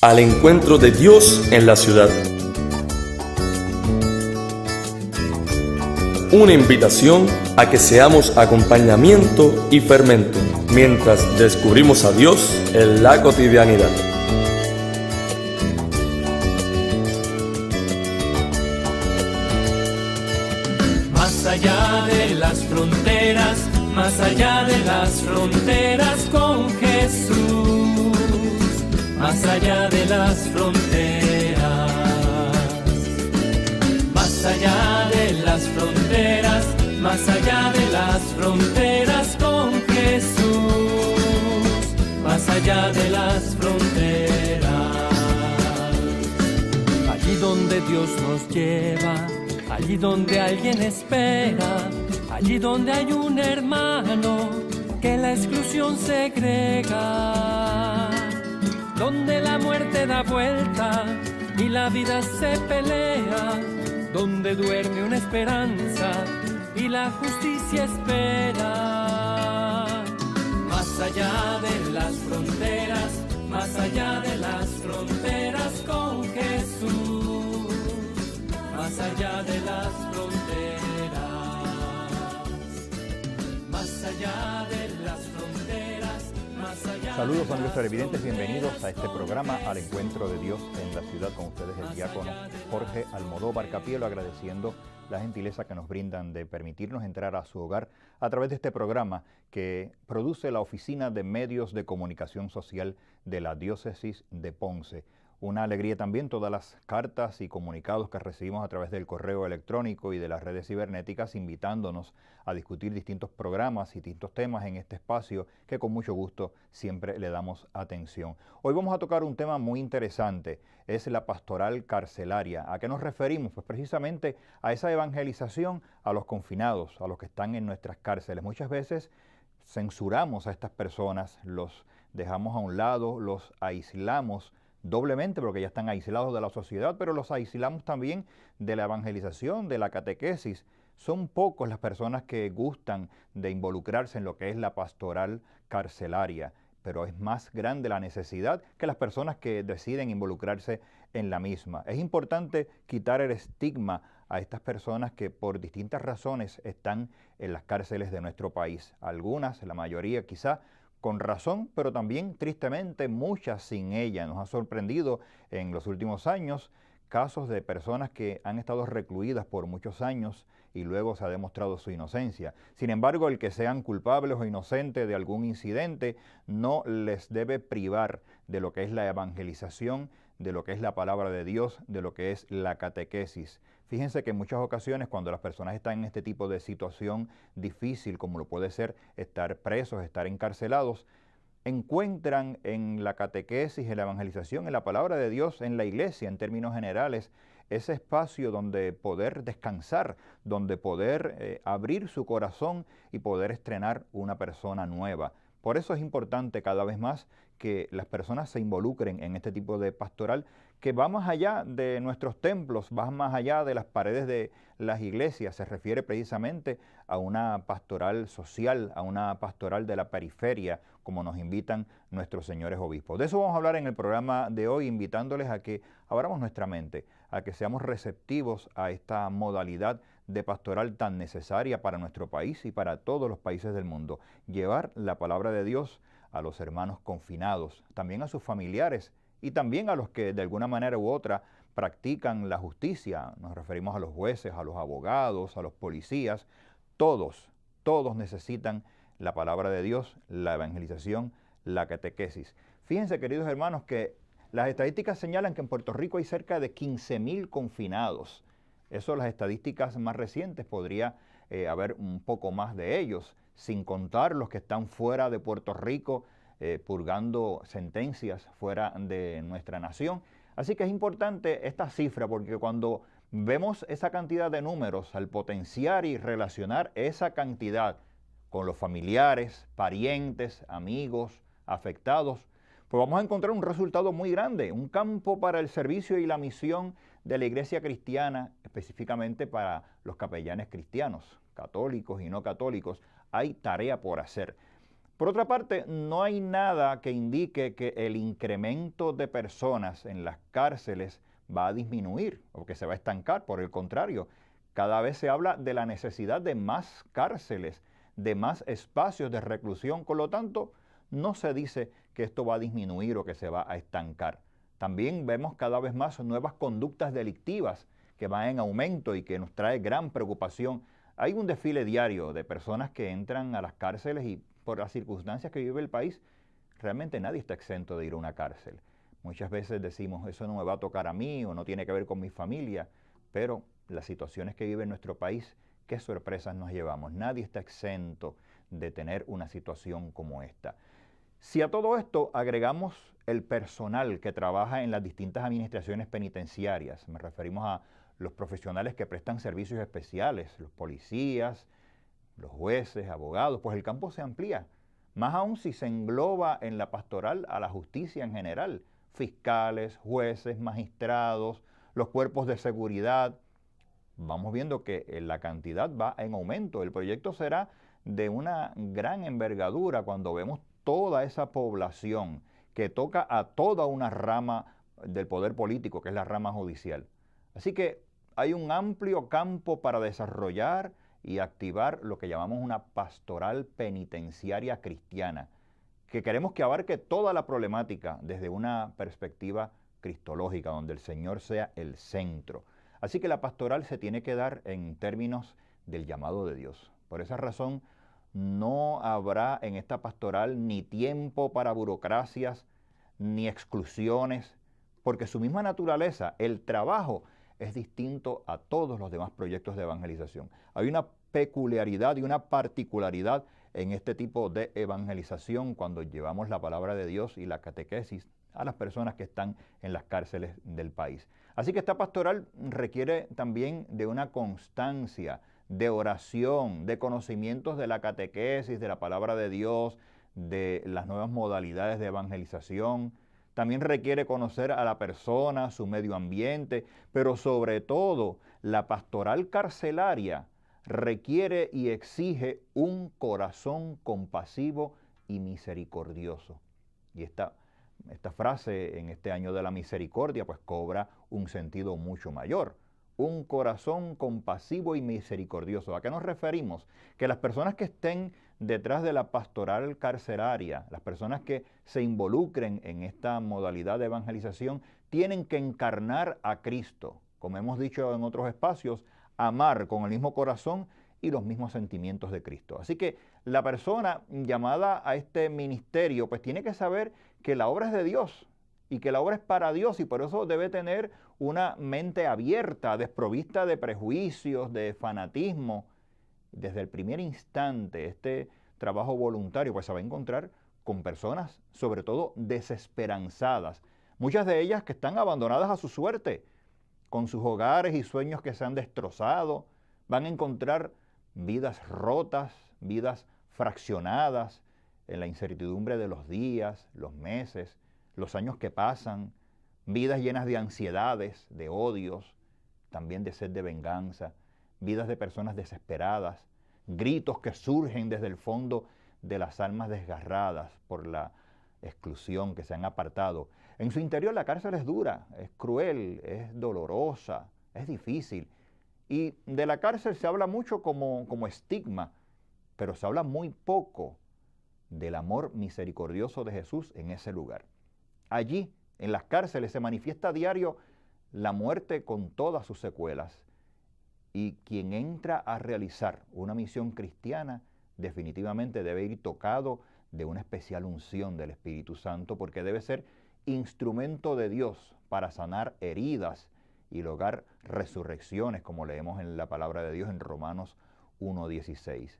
Al encuentro de Dios en la ciudad. Una invitación a que seamos acompañamiento y fermento mientras descubrimos a Dios en la cotidianidad. Más allá de las fronteras, más allá de las fronteras con Jesús, más allá de las fronteras, más allá de las fronteras, más allá de las fronteras con Jesús, más allá de las fronteras. Allí donde Dios nos lleva, allí donde alguien espera, allí donde hay un hermano que la exclusión segrega, donde la muerte da vuelta y la vida se pelea, donde duerme una esperanza y la justicia espera. Más allá de las fronteras, más allá de las fronteras con Jesús, más allá de las fronteras, más allá de las fronteras, más allá. Saludos amigos televidentes, bienvenidos a este programa Al Encuentro de Dios en la ciudad. Con ustedes el diácono Jorge Almodóvar Capielo, agradeciendo la gentileza que nos brindan de permitirnos entrar a su hogar a través de este programa que produce la Oficina de Medios de Comunicación Social de la Diócesis de Ponce. Una alegría también todas las cartas y comunicados que recibimos a través del correo electrónico y de las redes cibernéticas invitándonos a discutir distintos programas y distintos temas en este espacio que con mucho gusto siempre le damos atención. Hoy vamos a tocar un tema muy interesante, es la pastoral carcelaria. ¿A qué nos referimos? Pues precisamente a esa evangelización a los confinados, a los que están en nuestras cárceles. Muchas veces censuramos a estas personas, los dejamos a un lado, los aislamos doblemente porque ya están aislados de la sociedad, pero los aislamos también de la evangelización, de la catequesis. Son pocos las personas que gustan de involucrarse en lo que es la pastoral carcelaria, pero es más grande la necesidad que las personas que deciden involucrarse en la misma. Es importante quitar el estigma a estas personas que por distintas razones están en las cárceles de nuestro país. Algunas, la mayoría quizá, con razón, pero también tristemente muchas sin ella. Nos ha sorprendido en los últimos años casos de personas que han estado recluidas por muchos años y luego se ha demostrado su inocencia. Sin embargo, el que sean culpables o inocentes de algún incidente no les debe privar de lo que es la evangelización, de lo que es la palabra de Dios, de lo que es la catequesis. Fíjense que en muchas ocasiones cuando las personas están en este tipo de situación difícil, como lo puede ser estar presos, estar encarcelados, encuentran en la catequesis, en la evangelización, en la palabra de Dios, en la iglesia, en términos generales, ese espacio donde poder descansar, donde poder abrir su corazón y poder estrenar una persona nueva. Por eso es importante cada vez más que las personas se involucren en este tipo de pastoral que va más allá de nuestros templos, va más allá de las paredes de las iglesias. Se refiere precisamente a una pastoral social, a una pastoral de la periferia, como nos invitan nuestros señores obispos. De eso vamos a hablar en el programa de hoy, invitándoles a que abramos nuestra mente, a que seamos receptivos a esta modalidad de pastoral tan necesaria para nuestro país y para todos los países del mundo. Llevar la palabra de Dios a los hermanos confinados, también a sus familiares y también a los que de alguna manera u otra practican la justicia. Nos referimos a los jueces, a los abogados, a los policías. Todos necesitan la palabra de Dios, la evangelización, la catequesis. Fíjense, queridos hermanos, que las estadísticas señalan que en Puerto Rico hay cerca de 15,000 confinados. Eso, las estadísticas más recientes, podría haber un poco más de ellos, sin contar los que están fuera de Puerto Rico, purgando sentencias fuera de nuestra nación. Así que es importante esta cifra, porque cuando vemos esa cantidad de números, al potenciar y relacionar esa cantidad con los familiares, parientes, amigos, afectados, pues vamos a encontrar un resultado muy grande, un campo para el servicio y la misión de la Iglesia cristiana, específicamente para los capellanes cristianos, católicos y no católicos. Hay tarea por hacer. Por otra parte, no hay nada que indique que el incremento de personas en las cárceles va a disminuir o que se va a estancar. Por el contrario, cada vez se habla de la necesidad de más cárceles, de más espacios de reclusión. Por lo tanto, no se dice que esto va a disminuir o que se va a estancar. También vemos cada vez más nuevas conductas delictivas que van en aumento y que nos trae gran preocupación. Hay un desfile diario de personas que entran a las cárceles y por las circunstancias que vive el país, realmente nadie está exento de ir a una cárcel. Muchas veces decimos, eso no me va a tocar a mí o no tiene que ver con mi familia, pero las situaciones que vive en nuestro país, qué sorpresas nos llevamos. Nadie está exento de tener una situación como esta. Si a todo esto agregamos el personal que trabaja en las distintas administraciones penitenciarias, me referimos a los profesionales que prestan servicios especiales, los policías, los jueces, abogados, pues el campo se amplía. Más aún si se engloba en la pastoral a la justicia en general, fiscales, jueces, magistrados, los cuerpos de seguridad. Vamos viendo que la cantidad va en aumento. El proyecto será de una gran envergadura cuando vemos toda esa población que toca a toda una rama del poder político, que es la rama judicial. Así que hay un amplio campo para desarrollar y activar lo que llamamos una pastoral penitenciaria cristiana, que queremos que abarque toda la problemática desde una perspectiva cristológica, donde el Señor sea el centro. Así que la pastoral se tiene que dar en términos del llamado de Dios. Por esa razón, no habrá en esta pastoral ni tiempo para burocracias, ni exclusiones, porque su misma naturaleza, el trabajo, es distinto a todos los demás proyectos de evangelización. Hay una peculiaridad y una particularidad en este tipo de evangelización cuando llevamos la palabra de Dios y la catequesis a las personas que están en las cárceles del país. Así que esta pastoral requiere también de una constancia, de oración, de conocimientos de la catequesis, de la palabra de Dios, de las nuevas modalidades de evangelización. También requiere conocer a la persona, su medio ambiente, pero sobre todo la pastoral carcelaria requiere y exige un corazón compasivo y misericordioso. Y esta frase en este año de la misericordia pues cobra un sentido mucho mayor. Un corazón compasivo y misericordioso. ¿A qué nos referimos? Que las personas que estén detrás de la pastoral carcelaria, las personas que se involucren en esta modalidad de evangelización, tienen que encarnar a Cristo. Como hemos dicho en otros espacios, amar con el mismo corazón y los mismos sentimientos de Cristo. Así que la persona llamada a este ministerio pues tiene que saber que la obra es de Dios y que la obra es para Dios y por eso debe tener una mente abierta, desprovista de prejuicios, de fanatismo. Desde el primer instante este trabajo voluntario pues se va a encontrar con personas sobre todo desesperanzadas, muchas de ellas que están abandonadas a su suerte, con sus hogares y sueños que se han destrozado, van a encontrar vidas rotas, vidas fraccionadas en la incertidumbre de los días, los meses, los años que pasan, vidas llenas de ansiedades, de odios, también de sed de venganza, vidas de personas desesperadas, gritos que surgen desde el fondo de las almas desgarradas por la exclusión, que se han apartado. En su interior la cárcel es dura, es cruel, es dolorosa, es difícil. Y de la cárcel se habla mucho como estigma, pero se habla muy poco del amor misericordioso de Jesús en ese lugar. Allí, en las cárceles, se manifiesta a diario la muerte con todas sus secuelas. Y quien entra a realizar una misión cristiana definitivamente debe ir tocado de una especial unción del Espíritu Santo porque debe ser instrumento de Dios para sanar heridas y lograr resurrecciones, como leemos en la palabra de Dios en Romanos 1:16.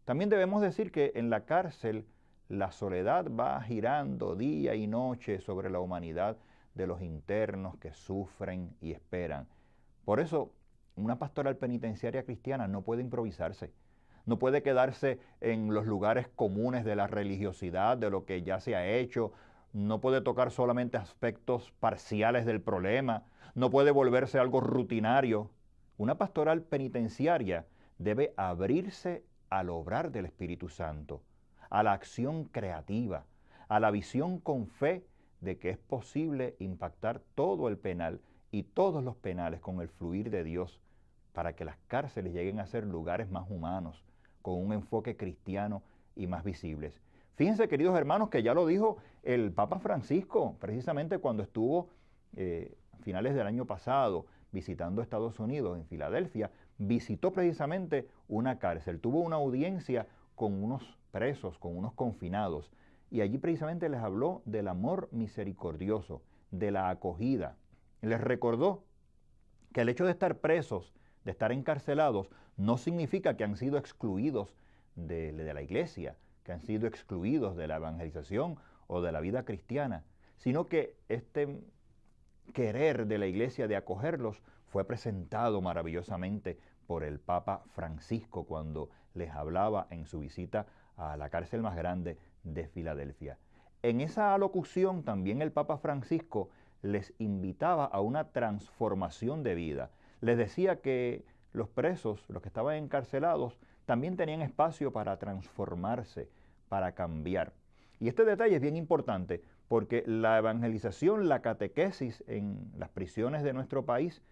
También debemos decir que en la cárcel la soledad va girando día y noche sobre la humanidad de los internos que sufren y esperan. Por eso, una pastoral penitenciaria cristiana no puede improvisarse, no puede quedarse en los lugares comunes de la religiosidad, de lo que ya se ha hecho, no puede tocar solamente aspectos parciales del problema, no puede volverse algo rutinario. Una pastoral penitenciaria debe abrirse al obrar del Espíritu Santo, a la acción creativa, a la visión con fe de que es posible impactar todo el penal y todos los penales con el fluir de Dios para que las cárceles lleguen a ser lugares más humanos, con un enfoque cristiano y más visibles. Fíjense, queridos hermanos, que ya lo dijo el Papa Francisco, precisamente cuando estuvo a finales del año pasado visitando Estados Unidos, en Filadelfia, visitó precisamente una cárcel, tuvo una audiencia con unos presos, con unos confinados, y allí precisamente les habló del amor misericordioso, de la acogida. Les recordó que el hecho de estar presos, de estar encarcelados, no significa que han sido excluidos de la iglesia, que han sido excluidos de la evangelización o de la vida cristiana, sino que este querer de la iglesia de acogerlos fue presentado maravillosamente por el Papa Francisco cuando les hablaba en su visita a la cárcel más grande de Filadelfia. En esa alocución también el Papa Francisco les invitaba a una transformación de vida. Les decía que los presos, los que estaban encarcelados, también tenían espacio para transformarse, para cambiar. Y este detalle es bien importante porque la evangelización, la catequesis en las prisiones de nuestro país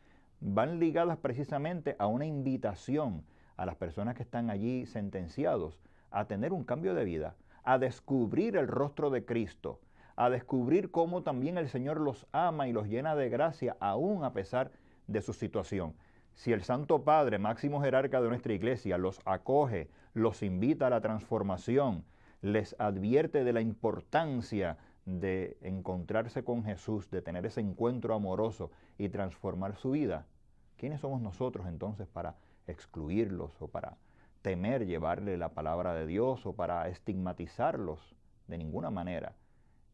van ligadas precisamente a una invitación a las personas que están allí sentenciados a tener un cambio de vida, a descubrir el rostro de Cristo, a descubrir cómo también el Señor los ama y los llena de gracia aún a pesar de su situación. Si el Santo Padre, máximo jerarca de nuestra iglesia, los acoge, los invita a la transformación, les advierte de la importancia de encontrarse con Jesús, de tener ese encuentro amoroso y transformar su vida, ¿quiénes somos nosotros entonces para excluirlos o para temer llevarle la palabra de Dios o para estigmatizarlos? De ninguna manera.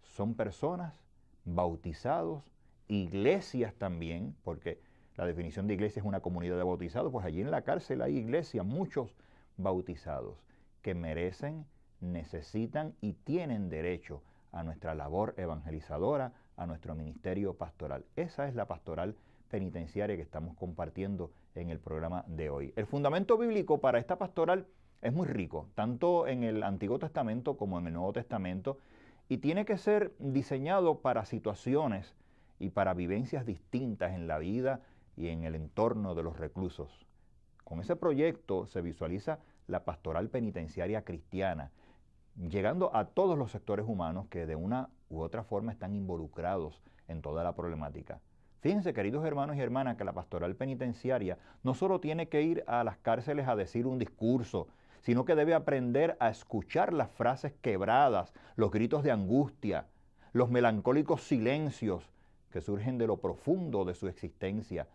Son personas bautizados, iglesias también, porque la definición de iglesia es una comunidad de bautizados, pues allí en la cárcel hay iglesias, muchos bautizados, que merecen, necesitan y tienen derecho a nuestra labor evangelizadora, a nuestro ministerio pastoral. Esa es la pastoral penitenciaria que estamos compartiendo en el programa de hoy. El fundamento bíblico para esta pastoral es muy rico, tanto en el Antiguo Testamento como en el Nuevo Testamento, y tiene que ser diseñado para situaciones y para vivencias distintas en la vida y en el entorno de los reclusos. Con ese proyecto se visualiza la pastoral penitenciaria cristiana, llegando a todos los sectores humanos que de una u otra forma están involucrados en toda la problemática. Fíjense, queridos hermanos y hermanas, que la pastoral penitenciaria no solo tiene que ir a las cárceles a decir un discurso, sino que debe aprender a escuchar las frases quebradas, los gritos de angustia, los melancólicos silencios que surgen de lo profundo de su existencia,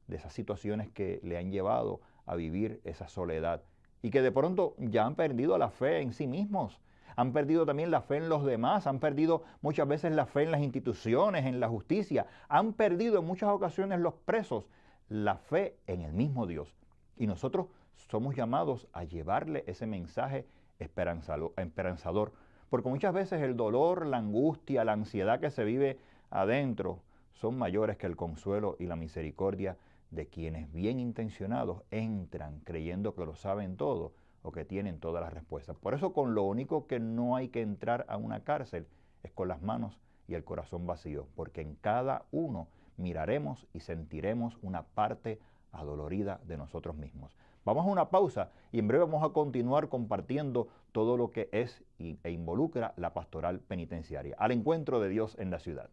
de esas situaciones que le han llevado a vivir esa soledad y que de pronto ya han perdido la fe en sí mismos, han perdido también la fe en los demás, han perdido muchas veces la fe en las instituciones, en la justicia, han perdido en muchas ocasiones los presos la fe en el mismo Dios. Y nosotros somos llamados a llevarle ese mensaje esperanzador, porque muchas veces el dolor, la angustia, la ansiedad que se vive adentro son mayores que el consuelo y la misericordia de quienes bien intencionados entran creyendo que lo saben todo o que tienen todas las respuestas. Por eso con lo único que no hay que entrar a una cárcel es con las manos y el corazón vacío, porque en cada uno miraremos y sentiremos una parte adolorida de nosotros mismos. Vamos a una pausa y en breve vamos a continuar compartiendo todo lo que es e involucra la pastoral penitenciaria. Al encuentro de Dios en la ciudad.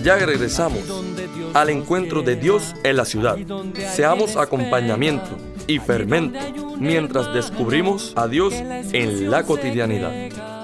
Ya regresamos al encuentro de Dios en la ciudad. Seamos acompañamiento y fermento mientras descubrimos a Dios en la cotidianidad.